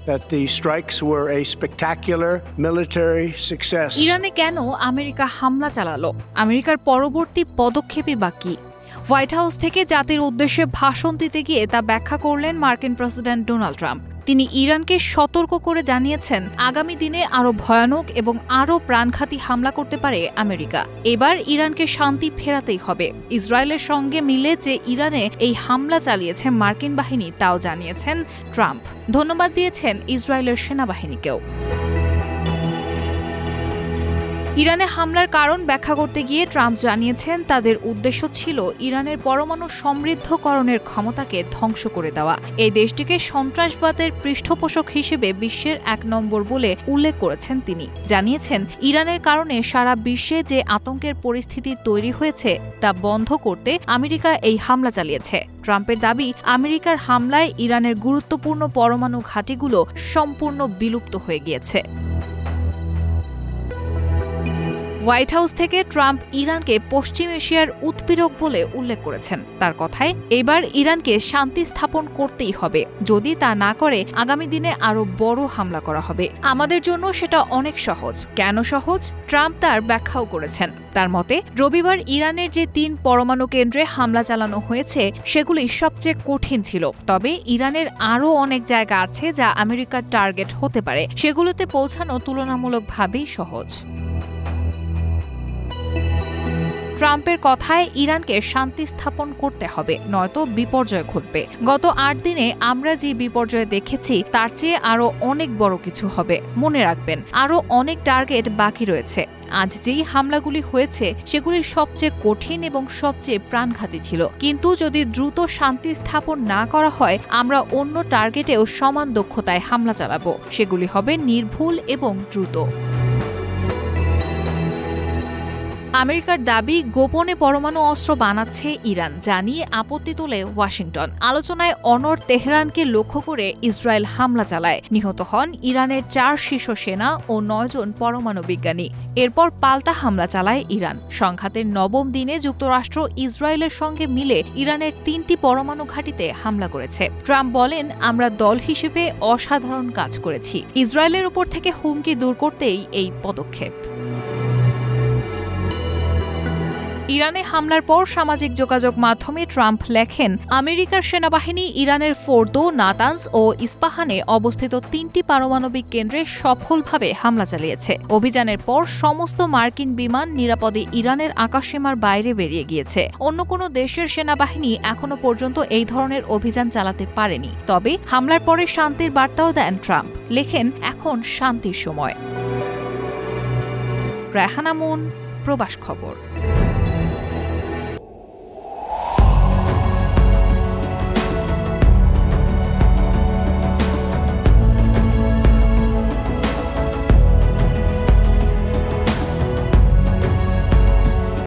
that the strikes were a spectacular military success. ইরানে কেন America হামলা চালালো? আমেরিকার পরবর্তী পদক্ষেপই বা কি? হোয়াইট হাউস থেকে জাতির উদ্দেশ্যে ভাষণ দিতে গিয়ে তা ব্যাখ্যা করলেন মার্কিন প্রেসিডেন্ট ডোনাল্ড ট্রাম্প। তিনি ইরানকে সতর্ক করে জানিয়েছেন, আগামী দিনে আরও ভয়ানক এবং আরও প্রাণঘাতী হামলা করতে পারে আমেরিকা। এবার ইরানকে শান্তি ফেরাতেই হবে। ইসরায়েলের সঙ্গে মিলে যে ইরানে এই হামলা চালিয়েছে মার্কিন বাহিনী, তাও জানিয়েছেন ট্রাম্প। ধন্যবাদ দিয়েছেন ইসরায়েলের সেনাবাহিনীকেও। ইরানে হামলার কারণ ব্যাখ্যা করতে গিয়ে ট্রাম্প জানিয়েছেন, তাদের উদ্দেশ্য ছিল ইরানের পরমাণু সমৃদ্ধকরণের ক্ষমতাকে ধ্বংস করে দেওয়া। এই দেশটিকে সন্ত্রাসবাদের পৃষ্ঠপোষক হিসেবে বিশ্বের ১ নম্বর বলে উল্লেখ করেছেন তিনি। জানিয়েছেন, ইরানের কারণে সারা বিশ্বে যে আতঙ্কের পরিস্থিতি তৈরি হয়েছে তা বন্ধ করতে আমেরিকা এই হামলা চালিয়েছে। ট্রাম্পের দাবি, আমেরিকার হামলায় ইরানের গুরুত্বপূর্ণ পরমাণু ঘাঁটিগুলো সম্পূর্ণ বিলুপ্ত হয়ে গিয়েছে। হোয়াইট হাউস থেকে ট্রাম্প ইরানকে পশ্চিম এশিয়ার উৎপীড়ক বলে উল্লেখ করেছেন। তার কথায়, এবার ইরানকে শান্তি স্থাপন করতেই হবে। যদি তা না করে আগামী দিনে আরও বড় হামলা করা হবে। আমাদের জন্য সেটা অনেক সহজ। কেন সহজ? ট্রাম্প তার ব্যাখ্যাও করেছেন। তার মতে, রবিবার ইরানের যে ৩ পরমাণু কেন্দ্রে হামলা চালানো হয়েছে সেগুলি সবচেয়ে কঠিন ছিল। তবে ইরানের আরও অনেক জায়গা আছে যা আমেরিকার টার্গেট হতে পারে। সেগুলোতে পৌঁছানো তুলনামূলকভাবেই সহজ। ট্রাম্পের কথায়, ইরানকে শান্তি স্থাপন করতে হবে, নয়তো বিপর্যয় ঘটবে। গত ৮ দিনে আমরা যে বিপর্যয় দেখেছি তার চেয়ে আরও অনেক বড় কিছু হবে। মনে রাখবেন, আরও অনেক টার্গেট বাকি রয়েছে। আজ যেই হামলাগুলি হয়েছে সেগুলি সবচেয়ে কঠিন এবং সবচেয়ে প্রাণঘাতী ছিল। কিন্তু যদি দ্রুত শান্তি স্থাপন না করা হয়, আমরা অন্য টার্গেটেও সমান দক্ষতায় হামলা চালাবো। সেগুলি হবে নির্ভুল এবং দ্রুত। আমেরিকার দাবি, গোপনে পরমাণু অস্ত্র বানাচ্ছে ইরান, যা নিয়ে আপত্তি তোলে ওয়াশিংটন। আলোচনায় অনড় তেহরানকে লক্ষ্য করে ইসরায়েল হামলা চালায়। নিহত হন ইরানের ৪ শীর্ষ সেনা ও ৯ জন পরমাণু বিজ্ঞানী। এরপর পাল্টা হামলা চালায় ইরান। সংঘাতের ৯ম দিনে যুক্তরাষ্ট্র ইসরায়েলের সঙ্গে মিলে ইরানের ৩টি পরমাণু ঘাঁটিতে হামলা করেছে। ট্রাম্প বলেন, আমরা দল হিসেবে অসাধারণ কাজ করেছি। ইসরায়েলের উপর থেকে হুমকি দূর করতেই এই পদক্ষেপ। ইরানে হামলার পর সামাজিক যোগাযোগ মাধ্যমে ট্রাম্প লেখেন, আমেরিকার সেনাবাহিনী ইরানের ফোর্দো, নাতানস ও ইস্পাহানে অবস্থিত ৩টি পারমাণবিক কেন্দ্রে সফলভাবে হামলা চালিয়েছে। অভিযানের পর সমস্ত মার্কিন বিমান নিরাপদে ইরানের আকাশসীমার বাইরে বেরিয়ে গিয়েছে। অন্য কোনো দেশের সেনাবাহিনী এখনো পর্যন্ত এই ধরনের অভিযান চালাতে পারেনি। তবে হামলার পরে শান্তির বার্তাও দেন ট্রাম্প। লেখেন, এখন শান্তির সময়। রায়হানা মুন, প্রবাস খবর।